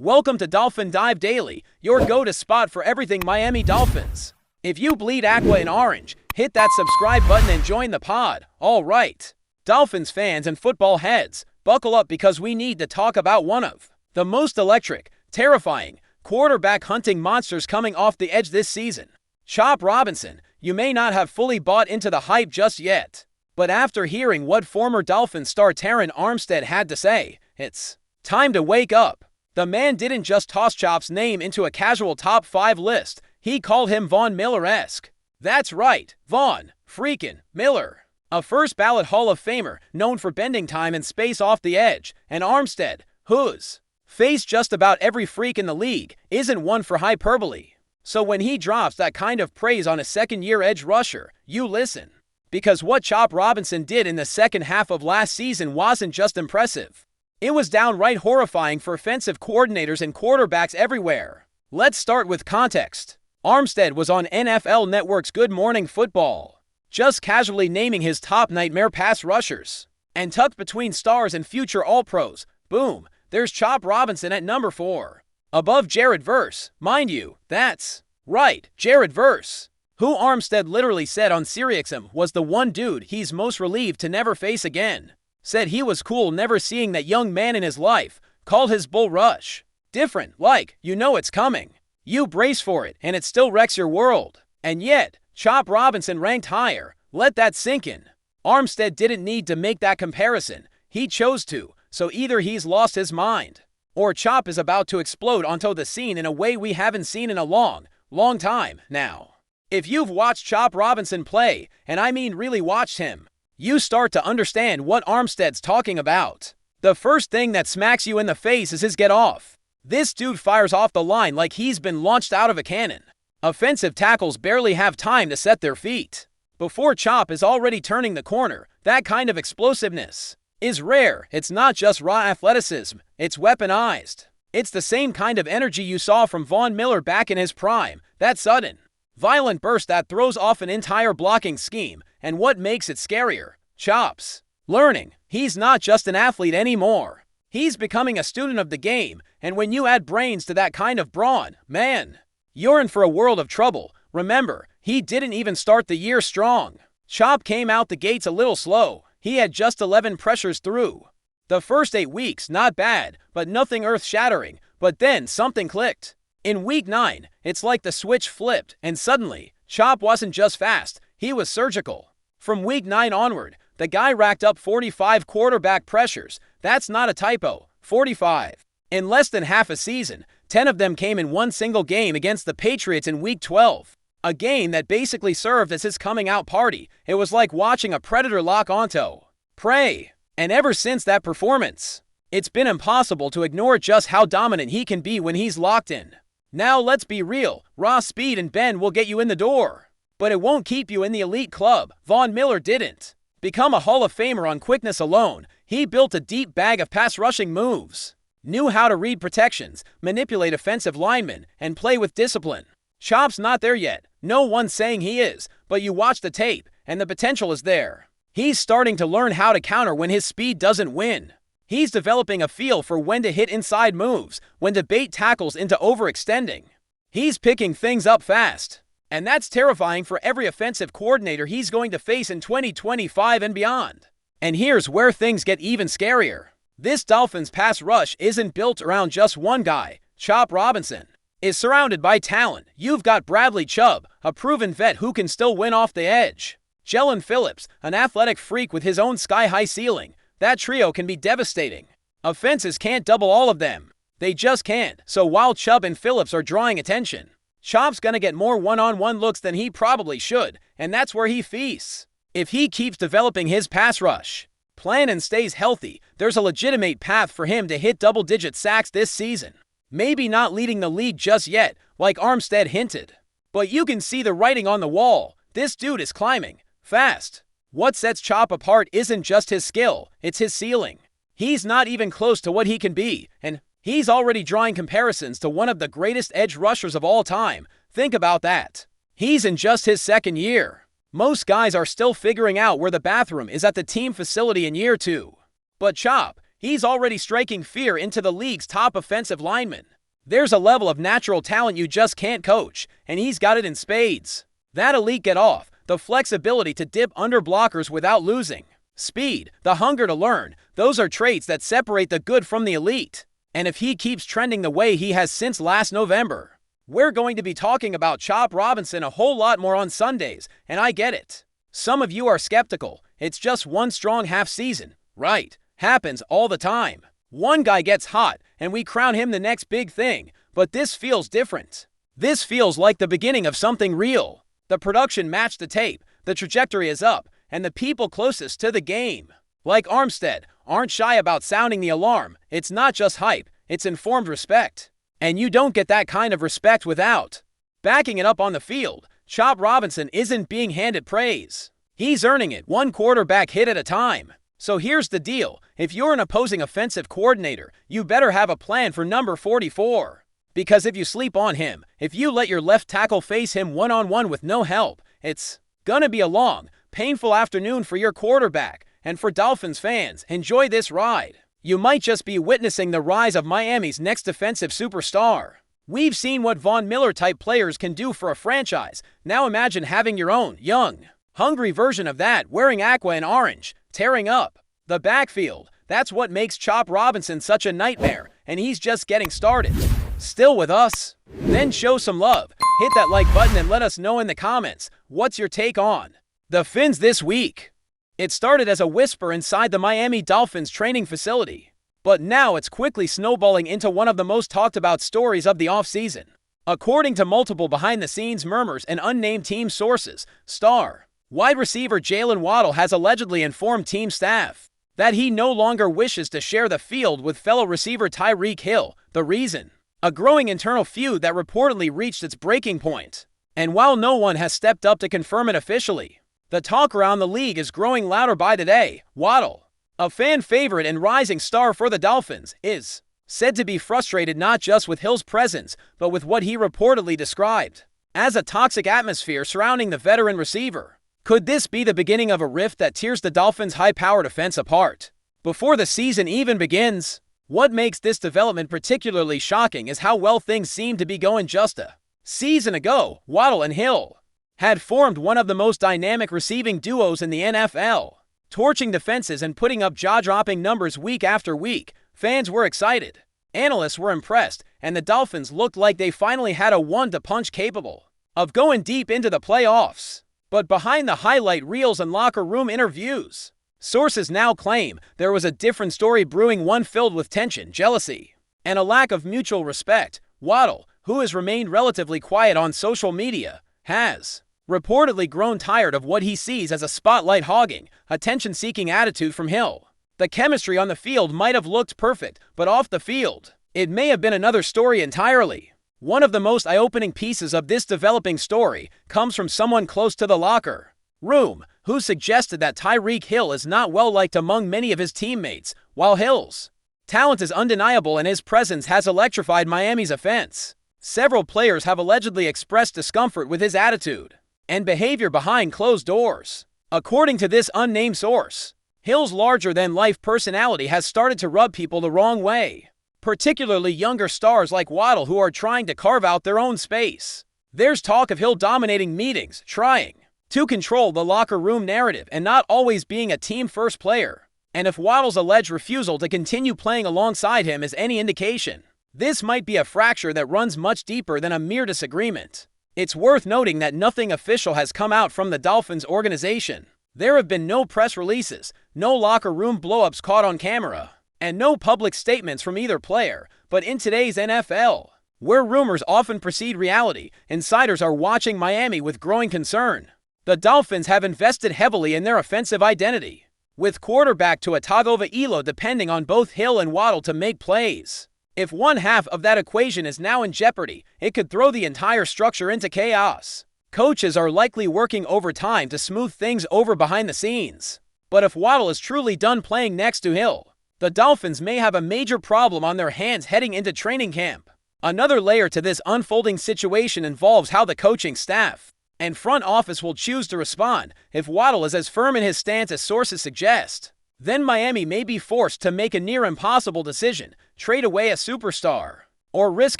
Welcome to Dolphin Dive Daily, your go-to spot for everything Miami Dolphins. If you bleed aqua and orange, hit that subscribe button and join the pod. All right. Dolphins fans and football heads, buckle up because we need to talk about one of the most electric, terrifying, quarterback hunting monsters coming off the edge this season. Chop Robinson. You may not have fully bought into the hype just yet, but after hearing what former Dolphins star Terron Armstead had to say, it's time to wake up. The man didn't just toss Chop's name into a casual top 5 list, he called him Von Miller-esque. That's right, Von freakin' Miller. A first-ballot Hall of Famer known for bending time and space off the edge, and Armstead, who's faced just about every freak in the league, isn't one for hyperbole. So when he drops that kind of praise on a second-year edge rusher, you listen. Because what Chop Robinson did in the second half of last season wasn't just impressive. It was downright horrifying for offensive coordinators and quarterbacks everywhere. Let's start with context. Armstead was on NFL Network's Good Morning Football, just casually naming his top nightmare pass rushers. And tucked between stars and future All-Pros, boom, there's Chop Robinson at number 4. Above Jared Verse, mind you, that's right, Jared Verse, who Armstead literally said on SiriusXM was the one dude he's most relieved to never face again. Said he was cool never seeing that young man in his life, called his bull rush different, like, you know it's coming. You brace for it, and it still wrecks your world. And yet, Chop Robinson ranked higher. Let that sink in. Armstead didn't need to make that comparison. He chose to, so either he's lost his mind, or Chop is about to explode onto the scene in a way we haven't seen in a long time now. If you've watched Chop Robinson play, and I mean really watched him, you start to understand what Armstead's talking about. The first thing that smacks you in the face is his get-off. This dude fires off the line like he's been launched out of a cannon. Offensive tackles barely have time to set their feet before Chop is already turning the corner. That kind of explosiveness is rare. It's not just raw athleticism, it's weaponized. It's the same kind of energy you saw from Von Miller back in his prime, that sudden, violent burst that throws off an entire blocking scheme. And what makes it scarier? Chop's learning. He's not just an athlete anymore. He's becoming a student of the game, and when you add brains to that kind of brawn, man, you're in for a world of trouble. Remember, he didn't even start the year strong. Chop came out the gates a little slow. He had just 11 pressures through the first 8 weeks, not bad, but nothing earth-shattering. But then something clicked. In week 9, it's like the switch flipped, and suddenly, Chop wasn't just fast, he was surgical. From week 9 onward, the guy racked up 45 quarterback pressures. That's not a typo, 45. In less than half a season, 10 of them came in one single game against the Patriots in week 12. A game that basically served as his coming out party. It was like watching a predator lock onto prey. And ever since that performance, it's been impossible to ignore just how dominant he can be when he's locked in. Now let's be real, raw speed and bend will get you in the door, but it won't keep you in the elite club. Von Miller didn't become a Hall of Famer on quickness alone. He built a deep bag of pass rushing moves, knew how to read protections, manipulate offensive linemen, and play with discipline. Chop's not there yet. No one's saying he is, but you watch the tape, and the potential is there. He's starting to learn how to counter when his speed doesn't win. He's developing a feel for when to hit inside moves, when to bait tackles into overextending. He's picking things up fast. And that's terrifying for every offensive coordinator he's going to face in 2025 and beyond. And here's where things get even scarier. This Dolphins pass rush isn't built around just one guy. Chop Robinson is surrounded by talent. You've got Bradley Chubb, a proven vet who can still win off the edge. Jalen Phillips, an athletic freak with his own sky-high ceiling. That trio can be devastating. Offenses can't double all of them. They just can't. So while Chubb and Phillips are drawing attention, Chop's gonna get more one-on-one looks than he probably should, and that's where he feasts. If he keeps developing his pass rush plan and stays healthy, there's a legitimate path for him to hit double-digit sacks this season. Maybe not leading the league just yet, like Armstead hinted, but you can see the writing on the wall. This dude is climbing fast. What sets Chop apart isn't just his skill, it's his ceiling. He's not even close to what he can be, and he's already drawing comparisons to one of the greatest edge rushers of all time. Think about that. He's in just his second year. Most guys are still figuring out where the bathroom is at the team facility in year 2. But Chop, He's already striking fear into the league's top offensive linemen. There's a level of natural talent you just can't coach, and he's got it in spades. That elite get-off, the flexibility to dip under blockers without losing speed, the hunger to learn, those are traits that separate the good from the elite. And if he keeps trending the way he has since last November, we're going to be talking about Chop Robinson a whole lot more on Sundays, and I get it. Some of you are skeptical. It's just one strong half season. Right. Happens all the time. One guy gets hot, and we crown him the next big thing, but this feels different. This feels like the beginning of something real. The production matched the tape, the trajectory is up, and the people closest to the game, like Armstead, aren't shy about sounding the alarm. It's not just hype, it's informed respect. And you don't get that kind of respect without backing it up on the field. Chop Robinson isn't being handed praise. He's earning it one quarterback hit at a time. So here's the deal. If you're an opposing offensive coordinator, you better have a plan for number 44. Because if you sleep on him, if you let your left tackle face him one-on-one with no help, it's gonna be a long, painful afternoon for your quarterback. And for Dolphins fans, enjoy this ride. You might just be witnessing the rise of Miami's next defensive superstar. We've seen what Von Miller-type players can do for a franchise. Now imagine having your own, young, hungry version of that, wearing aqua and orange, tearing up the backfield. That's what makes Chop Robinson such a nightmare, and he's just getting started. Still with us? Then show some love. Hit that like button and let us know in the comments, what's your take on the Fins this week? It started as a whisper inside the Miami Dolphins training facility, but now it's quickly snowballing into one of the most talked about stories of the offseason. According to multiple behind-the-scenes murmurs and unnamed team sources, star wide receiver Jalen Waddle has allegedly informed team staff that he no longer wishes to share the field with fellow receiver TYREEK Hill. The reason? A growing internal feud that reportedly reached its breaking point. And while no one has stepped up to confirm it officially, the talk around the league is growing louder by the day. Waddle, a fan favorite and rising star for the Dolphins, is said to be frustrated not just with Hill's presence, but with what he reportedly described as a toxic atmosphere surrounding the veteran receiver. Could this be the beginning of a rift that tears the Dolphins' high-powered offense apart before the season even begins? What makes this development particularly shocking is how well things seem to be going just a season ago. Waddle and Hill had formed one of the most dynamic receiving duos in the NFL, torching defenses and putting up jaw-dropping numbers week after week. Fans were excited, analysts were impressed, and the Dolphins looked like they finally had a one-to-punch capable of going deep into the playoffs. But behind the highlight reels and locker room interviews, sources now claim there was a different story brewing, one filled with tension, jealousy, and a lack of mutual respect. Waddle, who has remained relatively quiet on social media, has reportedly grown tired of what he sees as a spotlight-hogging, attention-seeking attitude from Hill. The chemistry on the field might have looked perfect, but off the field, it may have been another story entirely. One of the most eye-opening pieces of this developing story comes from someone close to the locker room, who suggested that TYREEK Hill is not well-liked among many of his teammates. While Hill's talent is undeniable and his presence has electrified Miami's offense, several players have allegedly expressed discomfort with his attitude and behavior behind closed doors. According to this unnamed source, Hill's larger-than-life personality has started to rub people the wrong way, particularly younger stars like Waddle who are trying to carve out their own space. There's talk of Hill dominating meetings, trying to control the locker room narrative, and not always being a team-first player. And if Waddle's alleged refusal to continue playing alongside him is any indication, this might be a fracture that runs much deeper than a mere disagreement. It's worth noting that nothing official has come out from the Dolphins organization. There have been no press releases, no locker room blow-ups caught on camera, and no public statements from either player. But in today's NFL, where rumors often precede reality, insiders are watching Miami with growing concern. The Dolphins have invested heavily in their offensive identity, with quarterback Tua Tagovailoa depending on both Hill and Waddle to make plays. If one half of that equation is now in jeopardy, it could throw the entire structure into chaos. Coaches are likely working overtime to smooth things over behind the scenes. But if Waddle is truly done playing next to Hill, the Dolphins may have a major problem on their hands heading into training camp. Another layer to this unfolding situation involves how the coaching staff and front office will choose to respond. If Waddle is as firm in his stance as sources suggest, then Miami may be forced to make a near impossible decision: trade away a superstar or risk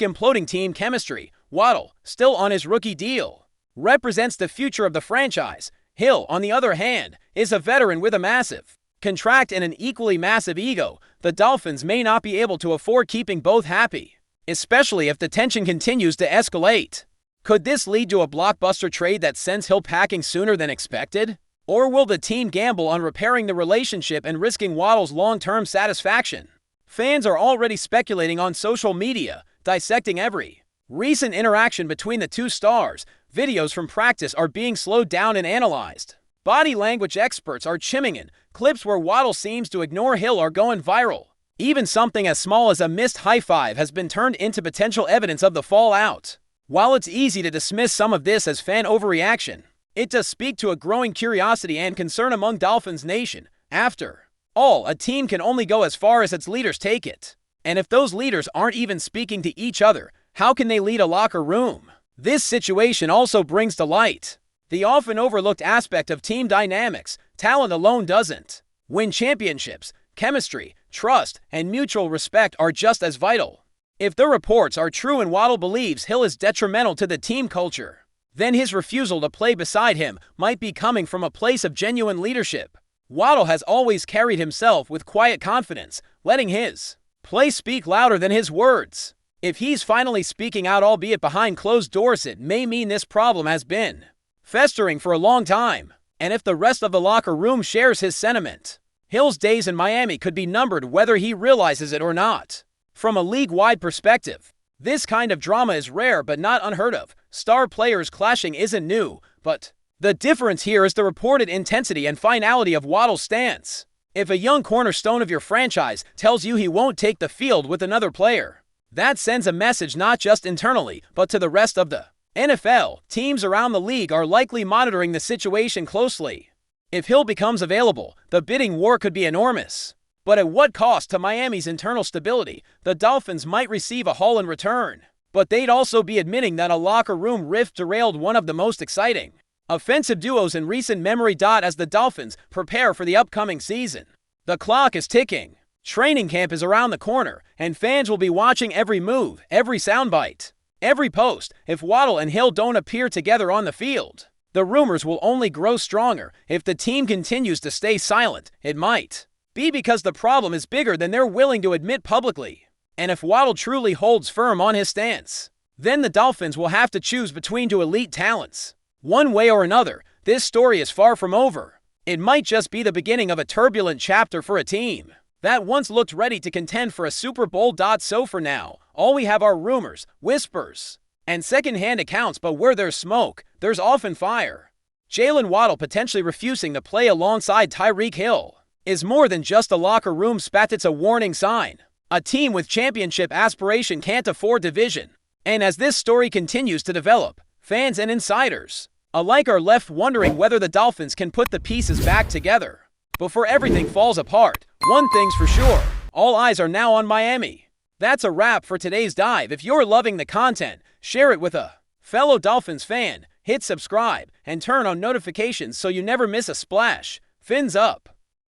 imploding team chemistry. Waddle, still on his rookie deal, represents the future of the franchise. Hill, on the other hand, is a veteran with a massive contract and an equally massive ego. The Dolphins may not be able to afford keeping both happy, especially if the tension continues to escalate. Could this lead to a blockbuster trade that sends Hill packing sooner than expected? Or will the team gamble on repairing the relationship and risking Waddle's long-term satisfaction? Fans are already speculating on social media, dissecting every recent interaction between the two stars. Videos from practice are being slowed down and analyzed. Body language experts are chiming in. Clips where Waddle seems to ignore Hill are going viral. Even something as small as a missed high five has been turned into potential evidence of the fallout. While it's easy to dismiss some of this as fan overreaction, it does speak to a growing curiosity and concern among Dolphins Nation. After all, a team can only go as far as its leaders take it. And if those leaders aren't even speaking to each other, how can they lead a locker room? This situation also brings to light the often overlooked aspect of team dynamics. Talent alone doesn't win championships. Chemistry, trust, and mutual respect are just as vital. If the reports are true and Waddle believes Hill is detrimental to the team culture, then his refusal to play beside him might be coming from a place of genuine leadership. Waddle has always carried himself with quiet confidence, letting his play speak louder than his words. If he's finally speaking out, albeit behind closed doors, it may mean this problem has been festering for a long time. And if the rest of the locker room shares his sentiment, Hill's days in Miami could be numbered, whether he realizes it or not. From a league-wide perspective, this kind of drama is rare but not unheard of. Star players clashing isn't new, but the difference here is the reported intensity and finality of Waddle's stance. If a young cornerstone of your franchise tells you he won't take the field with another player, that sends a message not just internally, but to the rest of the NFL. Teams around the league are likely monitoring the situation closely. If Hill becomes available, the bidding war could be enormous. But at what cost to Miami's internal stability? The Dolphins might receive a haul in return, but they'd also be admitting that a locker room rift derailed one of the most exciting offensive duos in recent memory. As the Dolphins prepare for the upcoming season, the clock is ticking. Training camp is around the corner, and fans will be watching every move, every soundbite, every post. If Waddle and Hill don't appear together on the field, the rumors will only grow stronger. If the team continues to stay silent, it might be because the problem is bigger than they're willing to admit publicly. And if Waddle truly holds firm on his stance, then the Dolphins will have to choose between two elite talents. One way or another, this story is far from over. It might just be the beginning of a turbulent chapter for a team that once looked ready to contend for a Super Bowl. So for now, all we have are rumors, whispers, and second-hand accounts, but where there's smoke, there's often fire. Jalen Waddle potentially refusing to play alongside Tyreek Hill is more than just a locker room spat. It's a warning sign. A team with championship aspiration can't afford division. And as this story continues to develop, fans and insiders alike are left wondering whether the Dolphins can put the pieces back together before everything falls apart. One thing's for sure, all eyes are now on Miami. That's a wrap for today's dive. If you're loving the content, share it with a fellow Dolphins fan, hit subscribe, and turn on notifications so you never miss a splash. Fins up.